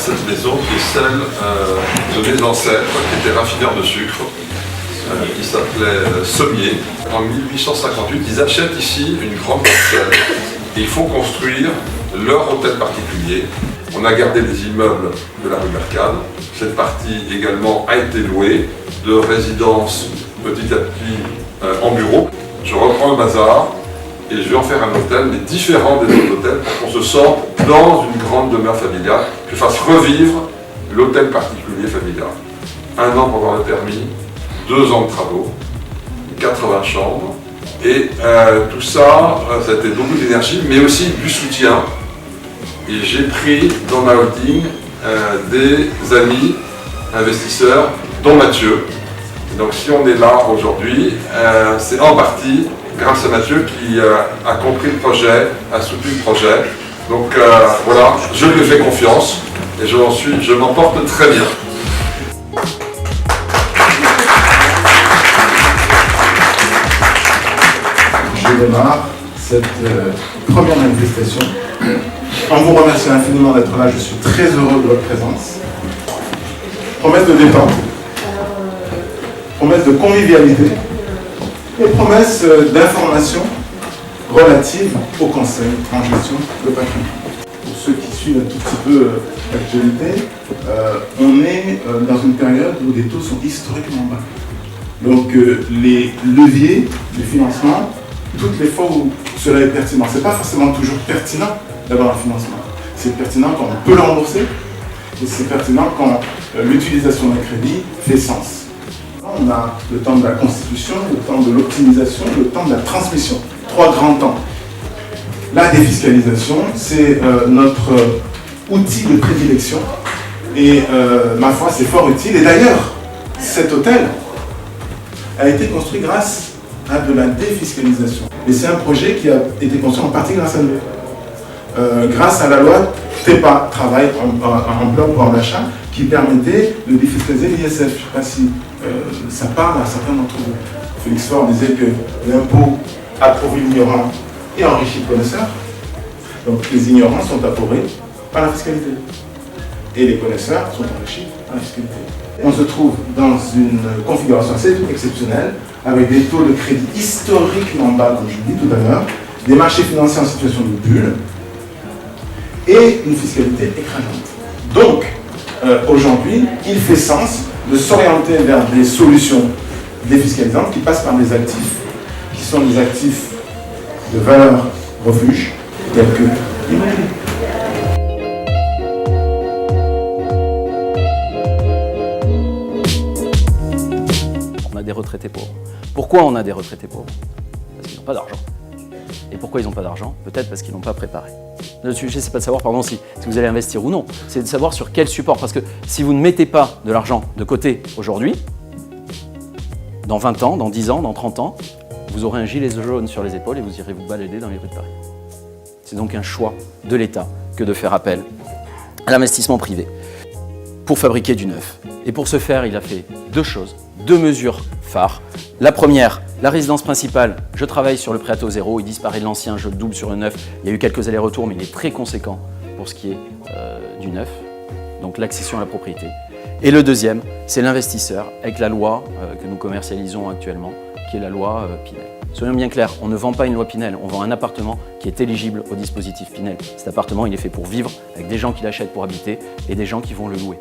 cette maison qui est celle de mes ancêtres qui étaient raffineurs de sucre, qui s'appelait Sommier. En 1858, ils achètent ici une grande parcelle et ils font construire leur hôtel particulier. On a gardé les immeubles de la rue Mercade. Cette partie également a été louée de résidence petit à petit en bureau. Je reprends le bazar et je vais en faire un hôtel, mais différent des autres hôtels, pour qu'on se sente dans une grande demeure familiale, que je fasse revivre l'hôtel particulier familial. 1 an pour avoir le permis, 2 ans de travaux, 80 chambres, et tout ça, ça a été beaucoup d'énergie, mais aussi du soutien. Et j'ai pris dans ma holding des amis investisseurs, dont Mathieu. Donc si on est là aujourd'hui, c'est en partie grâce à Mathieu qui a compris le projet, a soutenu le projet. Donc voilà, je lui fais confiance et je m'en porte très bien. Je démarre cette première manifestation en vous remerciant infiniment d'être là. Je suis très heureux de votre présence. Promesse de détente, promesse de convivialité et promesse d'information relative au conseil en gestion de patrimoine. Pour ceux qui suivent un tout petit peu l'actualité, on est dans une période où les taux sont historiquement bas. Donc les leviers de financement, toutes les fois où cela est pertinent, ce n'est pas forcément toujours pertinent d'avoir un financement. C'est pertinent quand on peut le rembourser et c'est pertinent quand l'utilisation d'un crédit fait sens. On a le temps de la constitution, le temps de l'optimisation, le temps de la transmission. 3 grands temps. La défiscalisation, c'est notre outil de prédilection et ma foi, c'est fort utile. Et d'ailleurs, cet hôtel a été construit grâce à de la défiscalisation. Et c'est un projet qui a été construit en partie grâce à nous. Grâce à la loi TEPA, travail en bloc hors d'achat, qui permettait de défiscaliser l'ISF. Je ne sais pas si ça parle à certains d'entre vous. Félix Faure disait que l'impôt appauvrit l'ignorant et enrichit le connaisseur. Donc les ignorants sont appauvris par la fiscalité. Et les connaisseurs sont enrichis par la fiscalité. On se trouve dans une configuration assez exceptionnelle, avec des taux de crédit historiquement bas, comme je vous dis tout à l'heure, des marchés financiers en situation de bulle, et une fiscalité écrasante. Donc, aujourd'hui, il fait sens de s'orienter vers des solutions défiscalisantes qui passent par des actifs, qui sont des actifs de valeur refuge, tels que l'immobilier. On a des retraités pauvres. Pourquoi on a des retraités pauvres? Parce qu'ils n'ont pas d'argent. Et pourquoi ils n'ont pas d'argent? Peut-être parce qu'ils n'ont pas préparé. Le sujet, c'est pas de savoir si vous allez investir ou non, c'est de savoir sur quel support. Parce que si vous ne mettez pas de l'argent de côté aujourd'hui, dans 20 ans, dans 10 ans, dans 30 ans, vous aurez un gilet jaune sur les épaules et vous irez vous balader dans les rues de Paris. C'est donc un choix de l'État que de faire appel à l'investissement privé pour fabriquer du neuf. Et pour ce faire, il a fait 2 choses, 2 mesures phares. La première, la résidence principale, je travaille sur le prêt à taux zéro, il disparaît de l'ancien, je le double sur le neuf. Il y a eu quelques allers-retours, mais il est très conséquent pour ce qui est du neuf, donc l'accession à la propriété. Et le deuxième, c'est l'investisseur, avec la loi que nous commercialisons actuellement, qui est la loi Pinel. Soyons bien clairs, on ne vend pas une loi Pinel, on vend un appartement qui est éligible au dispositif Pinel. Cet appartement, il est fait pour vivre, avec des gens qui l'achètent pour habiter et des gens qui vont le louer.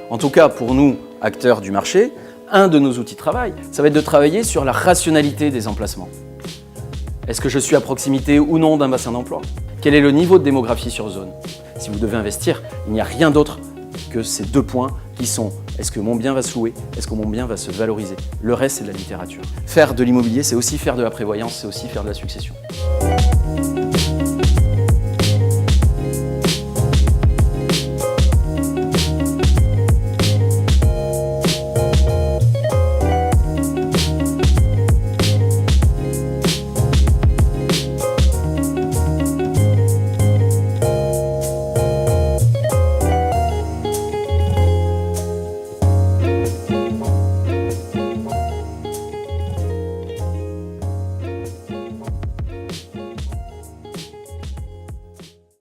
En tout cas, pour nous, acteurs du marché, un de nos outils de travail, ça va être de travailler sur la rationalité des emplacements. Est-ce que je suis à proximité ou non d'un bassin d'emploi? Quel est le niveau de démographie sur zone? Si vous devez investir, il n'y a rien d'autre que ces 2 points qui sont: est-ce que mon bien va se louer? Est-ce que mon bien va se valoriser? Le reste, c'est de la littérature. Faire de l'immobilier, c'est aussi faire de la prévoyance, c'est aussi faire de la succession.